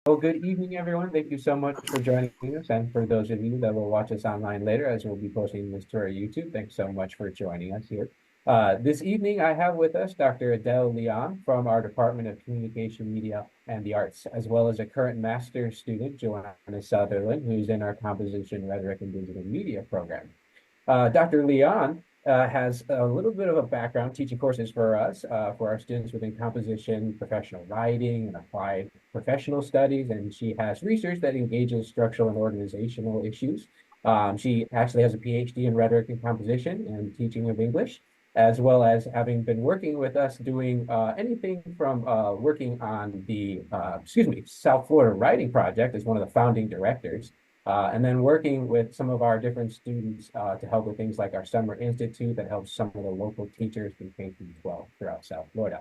Well, good evening, everyone. Thank you so much for joining us. And for those of you that will watch us online later, as we'll be posting this to our YouTube, thanks so much for joining us here. This evening, I have with us Dr. Adele Leon from our Department of Communication, Media, and the Arts, as well as a current master's student, Joanna Sutherland, who's in our Composition, Rhetoric, and Digital Media program. Dr. Leon has a little bit of a background teaching courses for us, for our students within composition, professional writing, and applied professional studies. And she has research that engages structural and organizational issues. She actually has a PhD in rhetoric and composition and teaching of English, as well as having been working with us doing anything from working on the, South Florida Writing Project as one of the founding directors. And then working with some of our different students to help with things like our Summer Institute that helps some of the local teachers in K through 12 throughout South Florida.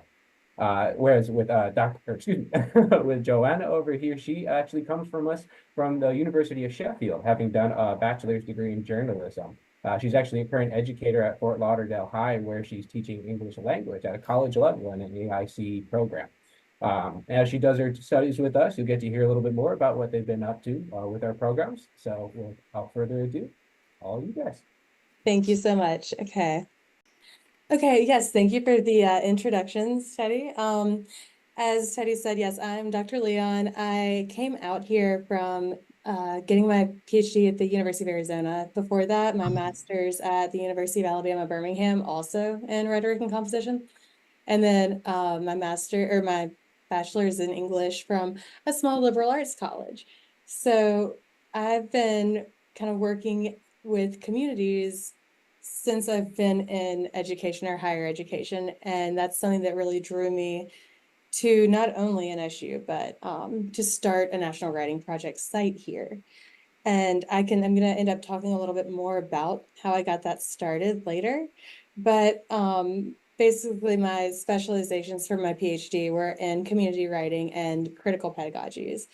Whereas with with Joanna over here, she actually comes from us from the University of Sheffield, having done a bachelor's degree in journalism. She's actually a current educator at Fort Lauderdale High, where she's teaching English language at a college level in an AIC program. As she does her studies with us, you'll get to hear a little bit more about what they've been up to with our programs. So without further ado, all you guys. Thank you so much. Okay, yes, thank you for the introductions, Teddy. As Teddy said, yes, I'm Dr. Leon. I came out here from getting my PhD at the University of Arizona. Before that, my master's at the University of Alabama, Birmingham, also in rhetoric and composition. And then my bachelor's in English from a small liberal arts college. So I've been kind of working with communities since I've been in education or higher education. And that's something that really drew me to not only NSU, but to start a National Writing Project site here. And I'm going to end up talking a little bit more about how I got that started later. But basically, my specializations for my PhD were in community writing and critical pedagogies.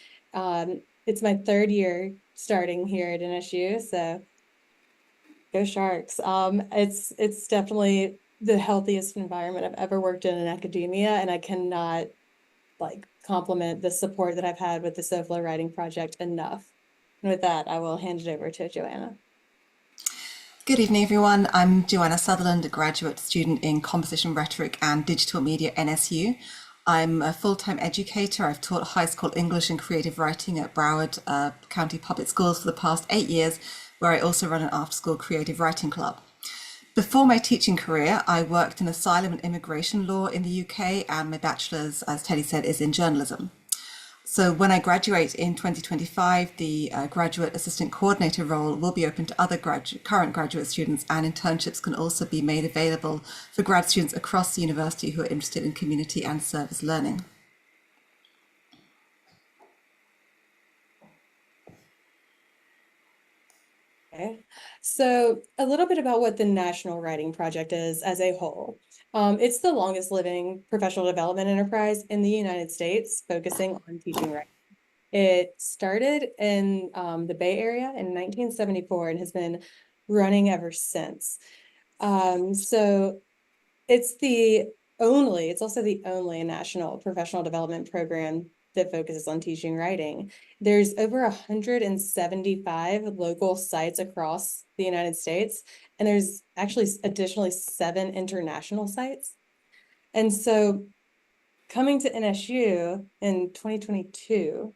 It's my third year starting here at NSU, so go Sharks. It's definitely the healthiest environment I've ever worked in academia, and I cannot compliment the support that I've had with the SoFlo Writing Project enough. And with that, I will hand it over to Joanna. Good evening, everyone. I'm Joanna Sutherland, a graduate student in Composition, Rhetoric and Digital Media, NSU. I'm a full-time educator. I've taught high school English and creative writing at Broward County Public Schools for the past 8 years, where I also run an after-school creative writing club. Before my teaching career, I worked in asylum and immigration law in the UK, and my bachelor's, as Teddy said, is in journalism. So when I graduate in 2025, the graduate assistant coordinator role will be open to other current graduate students, and internships can also be made available for grad students across the university who are interested in community and service learning. Okay, so a little bit about what the National Writing Project is as a whole. It's the longest living professional development enterprise in the United States, focusing on teaching writing. It started in the Bay Area in 1974 and has been running ever since. So it's also the only national professional development program that focuses on teaching writing. There's over 175 local sites across the United States, and there's actually additionally 7 international sites. And so coming to NSU in 2022,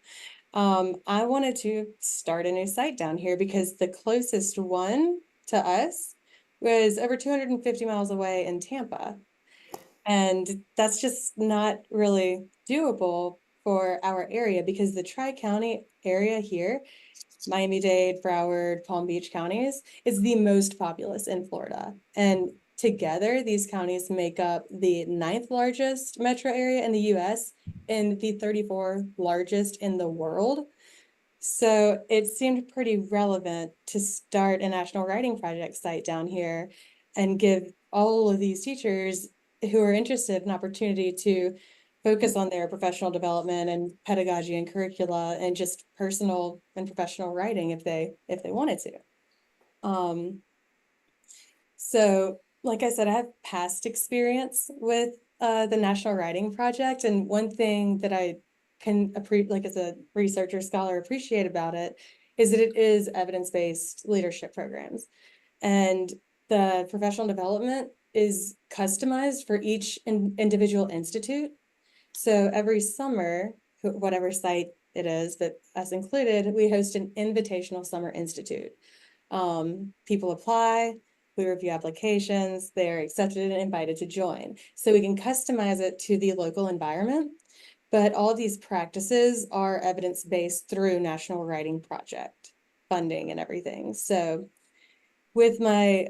I wanted to start a new site down here because the closest one to us was over 250 miles away in Tampa. And that's just not really doable for our area because the Tri-County area here, Miami-Dade, Broward, Palm Beach counties, is the most populous in Florida. And together, these counties make up the 9th largest metro area in the US and the 34th largest in the world. So it seemed pretty relevant to start a National Writing Project site down here and give all of these teachers who are interested an opportunity to focus on their professional development and pedagogy and curricula and just personal and professional writing if they wanted to. So like I said, I have past experience with the National Writing Project, and one thing that I like as a researcher scholar appreciate about it is that it is evidence-based leadership programs. And the professional development is customized for each individual institute. So every summer, whatever site it is, but us included, we host an invitational summer institute. People apply, we review applications, they're accepted and invited to join. So we can customize it to the local environment, but all these practices are evidence-based through National Writing Project funding and everything. So with my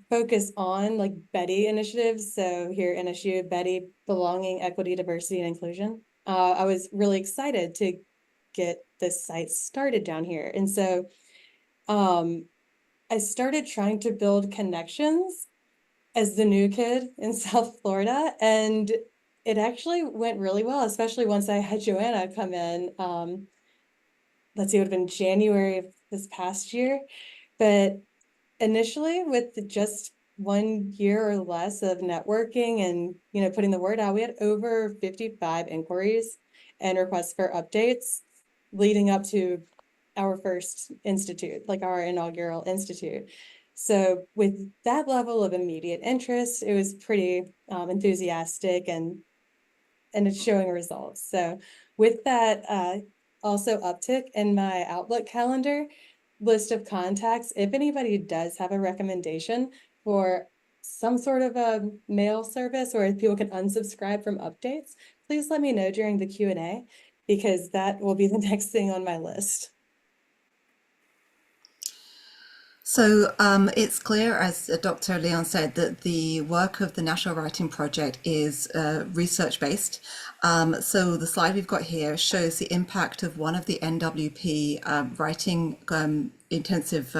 focus on like Betty initiatives, so here at NSU, Betty, Belonging, Equity, Diversity, and Inclusion, I was really excited to get this site started down here. And so I started trying to build connections as the new kid in South Florida, and it actually went really well, especially once I had Joanna come in. Let's see, it would have been January of this past year. But initially, with just 1 year or less of networking and putting the word out, we had over 55 inquiries and requests for updates leading up to our first institute, like our inaugural institute. So with that level of immediate interest, it was pretty enthusiastic and it's showing results. So with that also uptick in my Outlook calendar list of contacts, if anybody does have a recommendation for some sort of a mail service or if people can unsubscribe from updates, please let me know during the Q&A because that will be the next thing on my list. So it's clear, as Dr. Leon said, that the work of the National Writing Project is research-based. So the slide we've got here shows the impact of one of the NWP writing intensive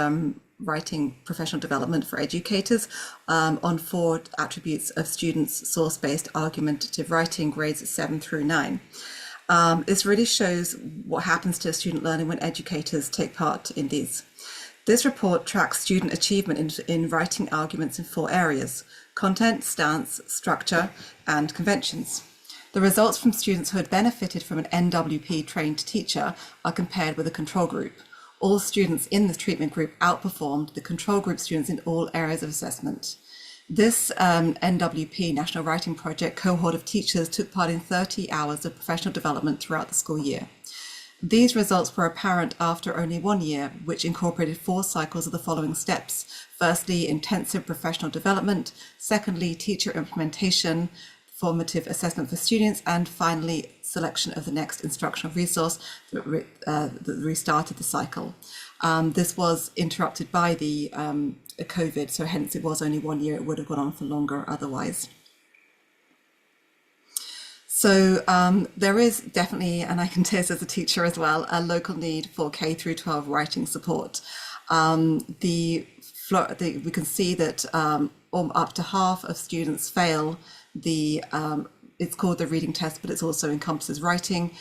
writing professional development for educators on 4 attributes of students' source-based argumentative writing, grades 7 through 9. This really shows what happens to student learning when educators take part in these. This report tracks student achievement in writing arguments in 4 areas: content, stance, structure, and conventions. The results from students who had benefited from an NWP trained teacher are compared with a control group. All students in the treatment group outperformed the control group students in all areas of assessment. This NWP National Writing Project cohort of teachers took part in 30 hours of professional development throughout the school year. These results were apparent after only 1 year, which incorporated 4 cycles of the following steps. Firstly, intensive professional development. Secondly, teacher implementation, formative assessment for students. And finally, selection of the next instructional resource that restarted the cycle. This was interrupted by the COVID, so hence it was only 1 year. It would have gone on for longer otherwise. So there is definitely, and I can tell this as a teacher as well, a local need for K through 12 writing support. We can see that up to half of students fail the, it's called the reading test, but it also encompasses writing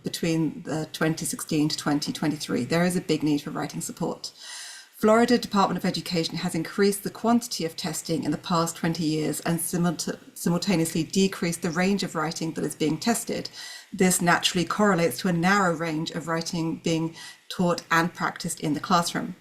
between 2016 to 2023. There is a big need for writing support. Florida Department of Education has increased the quantity of testing in the past 20 years and simultaneously decreased the range of writing that is being tested. This naturally correlates to a narrow range of writing being taught and practiced in the classroom.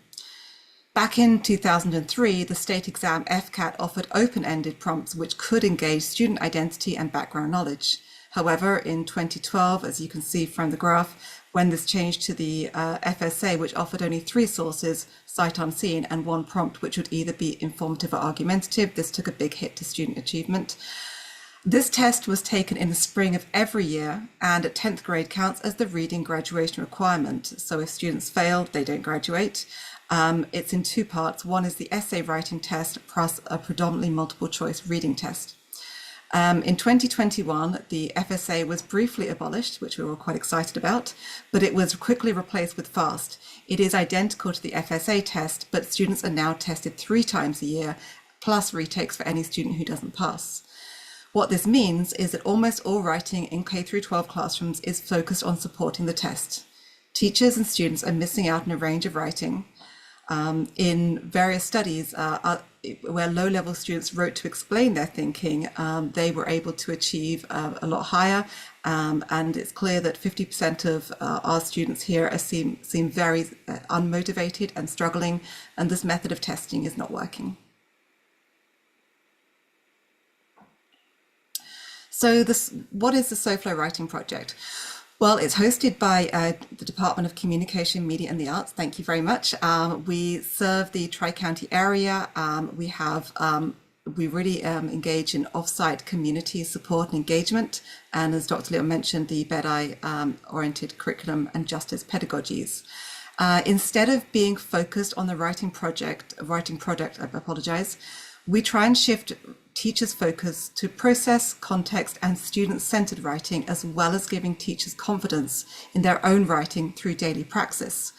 Back in 2003, the state exam FCAT offered open-ended prompts which could engage student identity and background knowledge. However, in 2012, as you can see from the graph, when this changed to the FSA, which offered only 3 sources, sight unseen, and 1 prompt, which would either be informative or argumentative, this took a big hit to student achievement. This test was taken in the spring of every year, and at 10th grade counts as the reading graduation requirement. So if students fail, they don't graduate. It's in 2 parts. One is the essay writing test plus a predominantly multiple choice reading test. In 2021, the FSA was briefly abolished, which we were quite excited about, but it was quickly replaced with FAST. It is identical to the FSA test, but students are now tested 3 times a year, plus retakes for any student who doesn't pass. What this means is that almost all writing in K through 12 classrooms is focused on supporting the test. Teachers and students are missing out on a range of writing. In various studies where low-level students wrote to explain their thinking, they were able to achieve a lot higher, And it's clear that 50% of our students here seem very unmotivated and struggling, and this method of testing is not working. So what is the SoFlo Writing Project? Well, it's hosted by the Department of Communication, Media and the Arts. Thank you very much. We serve the Tri-County area. We really engage in off-site community support and engagement. And as Dr. Leon mentioned, the BEDI-oriented curriculum and justice pedagogies. Instead of being focused on the writing project, we try and shift teachers' focus to process, context, and student-centered writing, as well as giving teachers confidence in their own writing through daily praxis.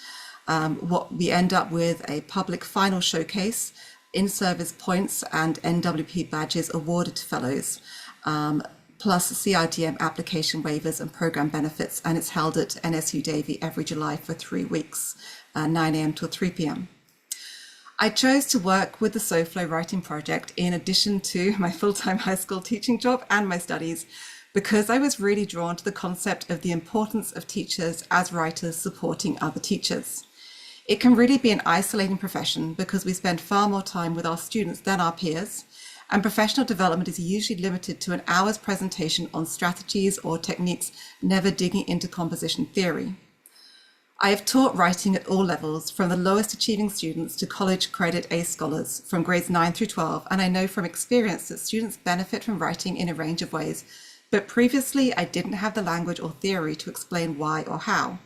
What we end up with a public final showcase, in-service points, and NWP badges awarded to fellows, plus CIDM application waivers and program benefits, and it's held at NSU Davie every July for 3 weeks, 9 a.m. till 3 p.m. I chose to work with the SoFlo Writing Project in addition to my full-time high school teaching job and my studies, because I was really drawn to the concept of the importance of teachers as writers supporting other teachers. It can really be an isolating profession because we spend far more time with our students than our peers, and professional development is usually limited to an hour's presentation on strategies or techniques, never digging into composition theory. I have taught writing at all levels, from the lowest achieving students to college credit A scholars from grades 9 through 12, and I know from experience that students benefit from writing in a range of ways, but previously I didn't have the language or theory to explain why or how.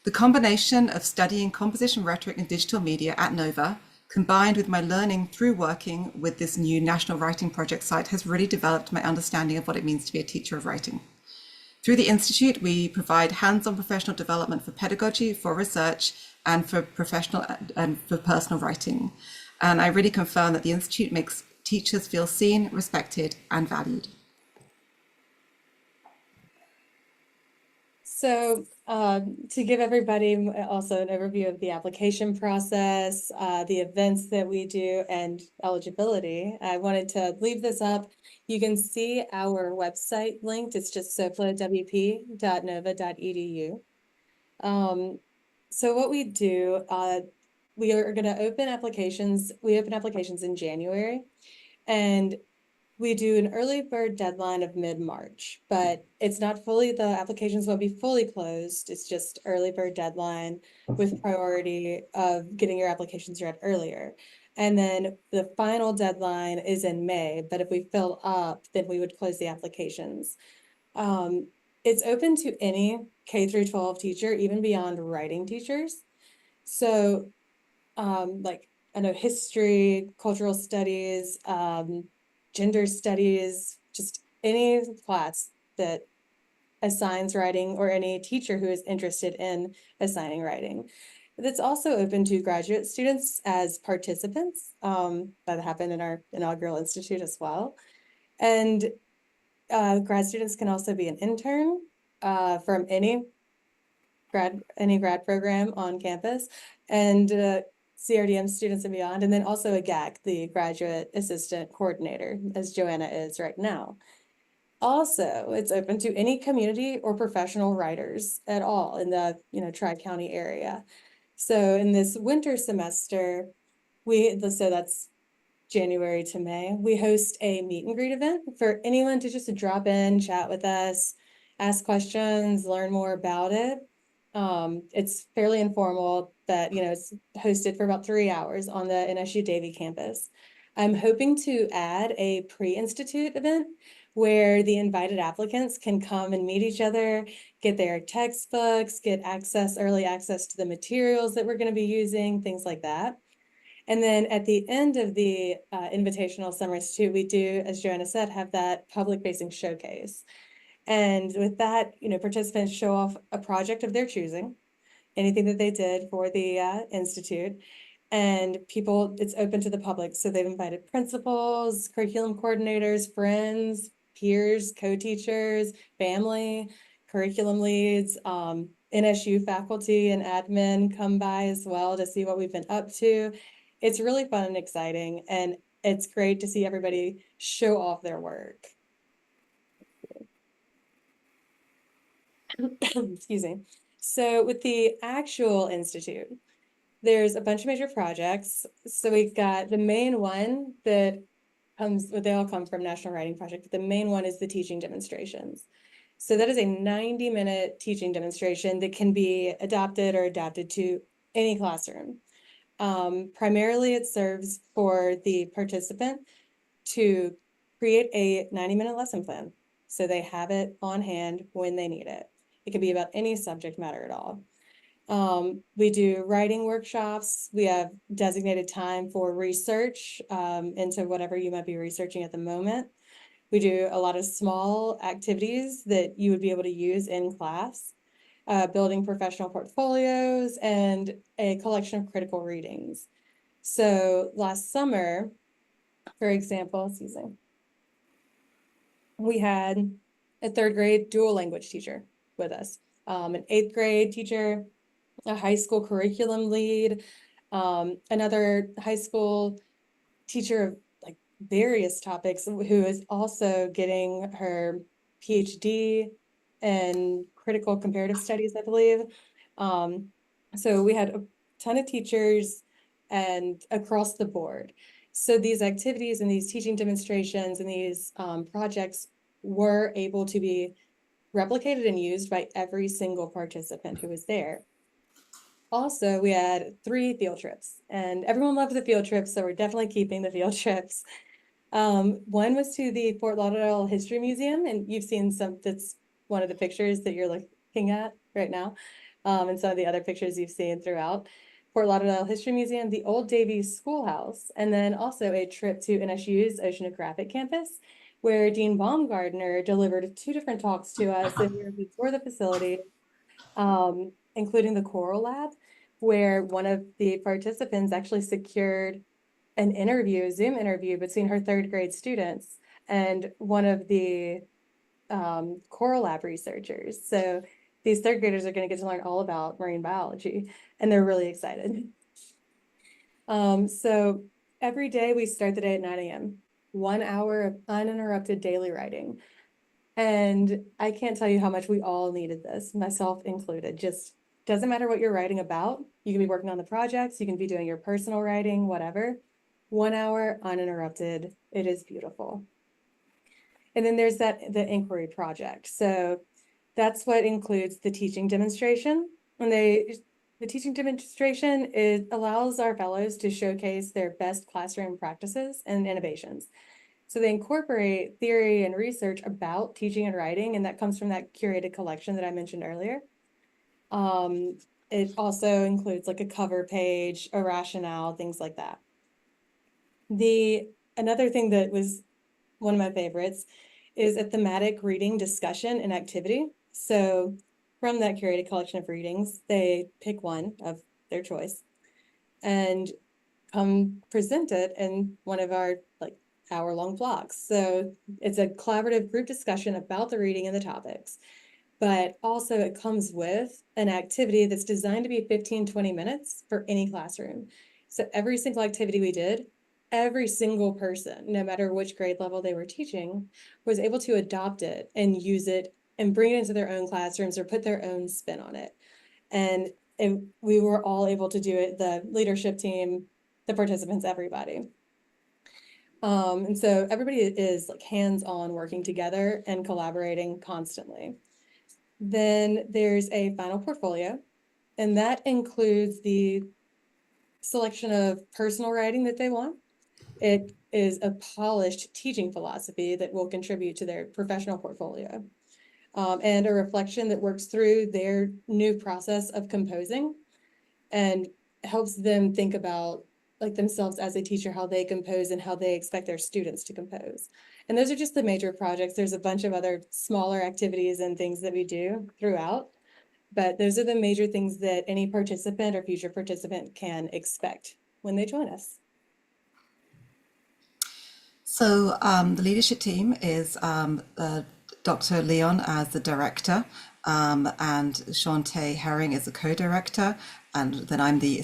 The combination of studying composition rhetoric and digital media at Nova, combined with my learning through working with this new National Writing Project site, has really developed my understanding of what it means to be a teacher of writing. Through the Institute, we provide hands-on professional development for pedagogy, for research, and for professional and for personal writing. And I really confirm that the Institute makes teachers feel seen, respected, and valued. So to give everybody also an overview of the application process, the events that we do, and eligibility, I wanted to leave this up. You can see our website linked. It's just soflowp.nova.edu. So what we do, we are going to open applications. We open applications in January, and we do an early bird deadline of mid-March, but it's not fully, the applications won't be fully closed. It's just early bird deadline with priority of getting your applications read earlier. And then the final deadline is in May, but if we fill up, then we would close the applications. It's open to any K through 12 teacher, even beyond writing teachers. So like I know history, cultural studies, gender studies, just any class that assigns writing, or any teacher who is interested in assigning writing. That's also open to graduate students as participants. That happened in our inaugural institute as well. And grad students can also be an intern from any grad program on campus, and CRDM students and beyond, and then also a GAC, the graduate assistant coordinator, as Joanna is right now. Also, it's open to any community or professional writers at all in the Tri-County area. So in this winter semester, so that's January to May, we host a meet and greet event for anyone to just drop in, chat with us, ask questions, learn more about it. It's fairly informal, but it's hosted for about 3 hours on the NSU Davie campus. I'm hoping to add a pre-institute event where the invited applicants can come and meet each other, get their textbooks, get early access to the materials that we're going to be using, things like that. And then at the end of the invitational summer institute, we do, as Joanna said, have that public-facing showcase. And with that, participants show off a project of their choosing, anything that they did for the institute, and it's open to the public. So they've invited principals, curriculum coordinators, friends, peers, co-teachers, family, curriculum leads, NSU faculty and admin come by as well to see what we've been up to. It's really fun and exciting, and it's great to see everybody show off their work. Excuse me. So with the actual institute, there's a bunch of major projects. So we've got the main one that they all come from National Writing Project, but the main one is the teaching demonstrations. So that is a 90-minute teaching demonstration that can be adopted or adapted to any classroom. Primarily, it serves for the participant to create a 90-minute lesson plan. So they have it on hand when they need it. It could be about any subject matter at all. We do writing workshops. We have designated time for research into whatever you might be researching at the moment. We do a lot of small activities that you would be able to use in class, building professional portfolios and a collection of critical readings. So last summer, for example, we had a third grade dual language teacher with us, an eighth grade teacher, a high school curriculum lead, another high school teacher of like various topics who is also getting her PhD in critical comparative studies, I believe. So we had a ton of teachers and across the board. So these activities and these teaching demonstrations and these projects were able to be replicated and used by every single participant who was there. Also, we had 3 field trips, and everyone loved the field trips, so we're definitely keeping the field trips. One was to the Fort Lauderdale History Museum, and you've seen that's one of the pictures that you're looking at right now, and some of the other pictures you've seen throughout. Fort Lauderdale History Museum, the Old Davies Schoolhouse, and then also a trip to NSU's Oceanographic campus, where Dean Baumgardner delivered 2 different talks to us, and we were able to tour the facility, including the Choral Lab, where one of the participants actually secured an interview, a Zoom interview between her 3rd grade students and one of the Choral Lab researchers. So these 3rd graders are going to get to learn all about marine biology, and they're really excited. So every day we start the day at 9 a.m., 1 hour of uninterrupted daily writing. And I can't tell you how much we all needed this, myself included. Just doesn't matter what you're writing about. You can be working on the projects, you can be doing your personal writing, whatever. 1 hour uninterrupted. It is beautiful. And then there's the inquiry project. So that's what includes the teaching demonstration. And the teaching demonstration allows our fellows to showcase their best classroom practices and innovations. So they incorporate theory and research about teaching and writing, and that comes from that curated collection that I mentioned earlier. It also includes like a cover page, a rationale, things like that. Another thing that was one of my favorites is a thematic reading discussion and activity. So from that curated collection of readings, they pick one of their choice and come present it in one of our hour-long blocks. So it's a collaborative group discussion about the reading and the topics, but also it comes with an activity that's designed to be 15-20 minutes for any classroom. So every single activity we did, every single person, no matter which grade level they were teaching, was able to adopt it and use it and bring it into their own classrooms or put their own spin on it. And we were all able to do it, the leadership team, the participants, everybody. And so everybody is like hands-on working together and collaborating constantly. Then there's a final portfolio, and that includes the selection of personal writing that they want. It is a polished teaching philosophy that will contribute to their professional portfolio, and a reflection that works through their new process of composing and helps them think about themselves as a teacher, how they compose and how they expect their students to compose. And those are just the major projects. There's a bunch of other smaller activities and things that we do throughout, but those are the major things that any participant or future participant can expect when they join us. So the leadership team is Dr. Leon as the director, and Shante Herring is the co-director, and then I'm the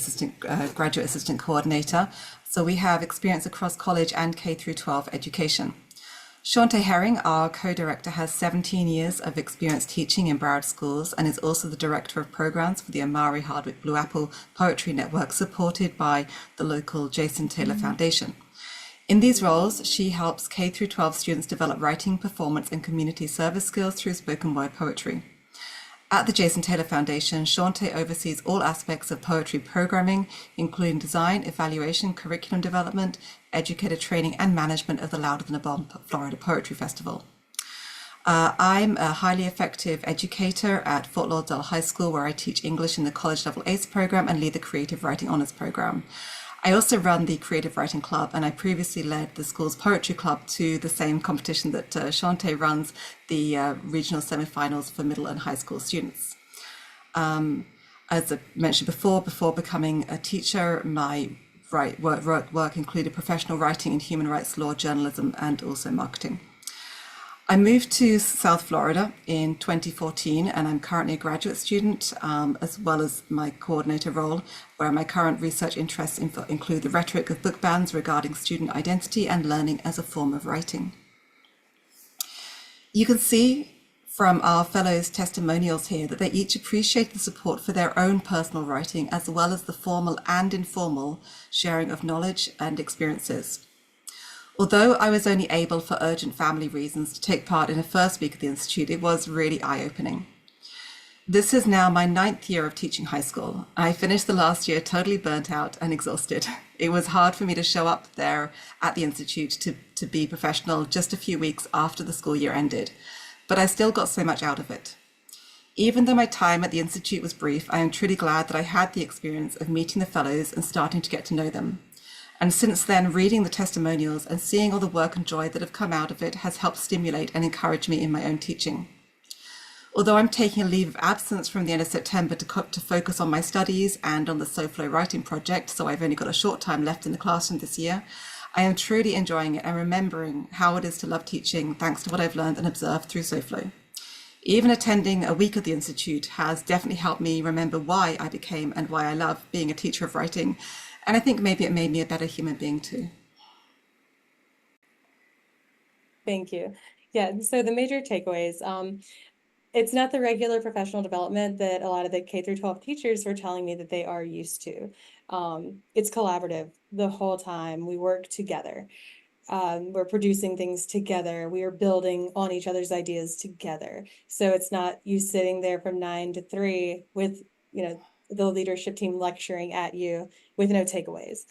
graduate assistant coordinator. So we have experience across college and K through 12 education. Shaunte Herring, our co-director, has 17 years of experience teaching in Broward schools and is also the director of programs for the Amari Hardwick Blue Apple Poetry Network, supported by the local Jason Taylor Foundation. In these roles, she helps K through 12 students develop writing, performance, and community service skills through spoken word poetry. At the Jason Taylor Foundation, Shaunte oversees all aspects of poetry programming, including design, evaluation, curriculum development, educator training, and management of the Louder Than a Bomb Florida Poetry Festival. I'm a highly effective educator at Fort Lauderdale High School, where I teach English in the college level ACE program and lead the Creative Writing Honors program. I also run the Creative Writing Club, and I previously led the school's poetry club to the same competition that Shaunte runs, the regional semifinals for middle and high school students. As I mentioned before becoming a teacher, my work included professional writing in human rights law, journalism, and also marketing. I moved to South Florida in 2014, and I'm currently a graduate student, as well as my coordinator role, where my current research interests include the rhetoric of book bans regarding student identity and learning as a form of writing. You can see from our fellows' testimonials here that they each appreciate the support for their own personal writing, as well as the formal and informal sharing of knowledge and experiences. Although I was only able for urgent family reasons to take part in a first week of the Institute, it was really eye-opening. This is now my 9th year of teaching high school. I finished the last year totally burnt out and exhausted. It was hard for me to show up there at the Institute to be professional just a few weeks after the school year ended, but I still got so much out of it. Even though my time at the Institute was brief, I am truly glad that I had the experience of meeting the fellows and starting to get to know them. And since then, reading the testimonials and seeing all the work and joy that have come out of it has helped stimulate and encourage me in my own teaching. Although I'm taking a leave of absence from the end of September to focus on my studies and on the SoFlo Writing Project, so I've only got a short time left in the classroom this year, I am truly enjoying it and remembering how it is to love teaching thanks to what I've learned and observed through SoFlo. Even attending a week of the Institute has definitely helped me remember why I became and why I love being a teacher of writing. And I think maybe it made me a better human being too. Thank you. Yeah, so the major takeaways, it's not the regular professional development that a lot of the K through 12 teachers were telling me that they are used to. It's collaborative the whole time. We work together. We're producing things together. We are building on each other's ideas together. So it's not you sitting there from 9 to 3 with, the leadership team lecturing at you with no takeaways.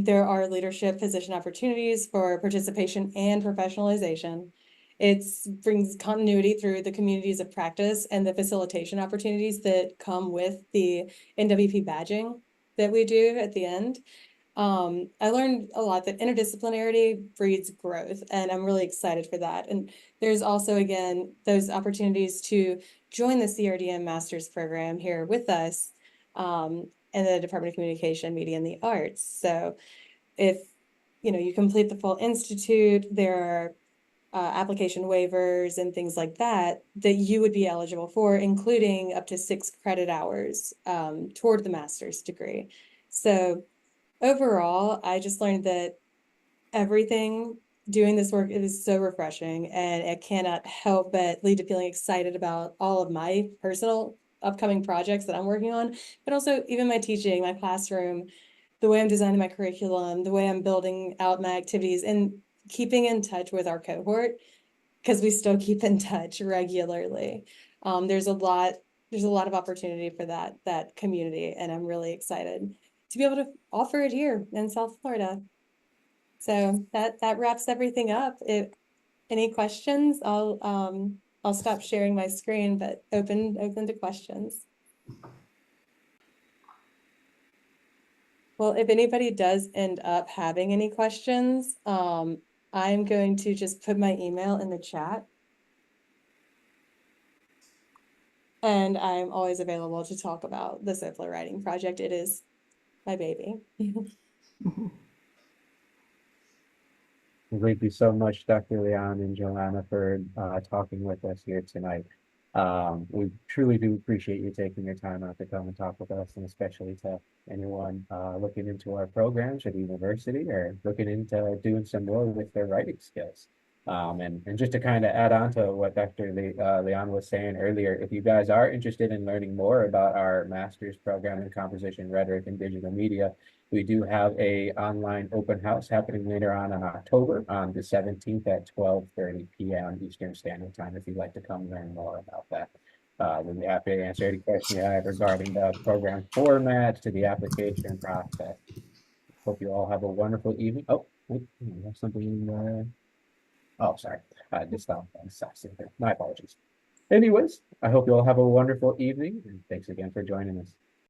There are leadership position opportunities for participation and professionalization. It brings continuity through the communities of practice and the facilitation opportunities that come with the NWP badging that we do at the end. I learned a lot that interdisciplinarity breeds growth, and I'm really excited for that. And there's also, again, those opportunities to join the CRDM Master's Program here with us in the Department of Communication, Media, and the Arts. So if you complete the full institute, there are application waivers and things like that you would be eligible for, including up to 6 credit hours toward the master's degree. So overall, I just learned that doing this work, it is so refreshing, and it cannot help but lead to feeling excited about all of my personal upcoming projects that I'm working on, but also even my teaching, my classroom, the way I'm designing my curriculum, the way I'm building out my activities, and keeping in touch with our cohort, because we still keep in touch regularly. There's a lot of opportunity for that community, and I'm really excited to be able to offer it here in South Florida. So that wraps everything up. If any questions, I'll stop sharing my screen, but open to questions. Well, if anybody does end up having any questions, I'm going to just put my email in the chat. And I'm always available to talk about the SoFlo Writing Project. It is my baby. Thank you so much, Dr. Leon and Joanna, for talking with us here tonight. We truly do appreciate you taking your time out to come and talk with us, and especially to anyone looking into our programs at the university or looking into doing some more with their writing skills. And just to kind of add on to what Dr. Leon was saying earlier, if you guys are interested in learning more about our master's program in composition, rhetoric, and digital media, we do have a online open house happening later on in October on the 17th at 12:30 p.m. Eastern Standard Time if you'd like to come learn more about that. We'll be happy to answer any question you have regarding the program format to the application process. Hope you all have a wonderful evening. Oh, wait, we have something. Oh, sorry. I just stopped. My apologies. Anyways, I hope you all have a wonderful evening, and thanks again for joining us.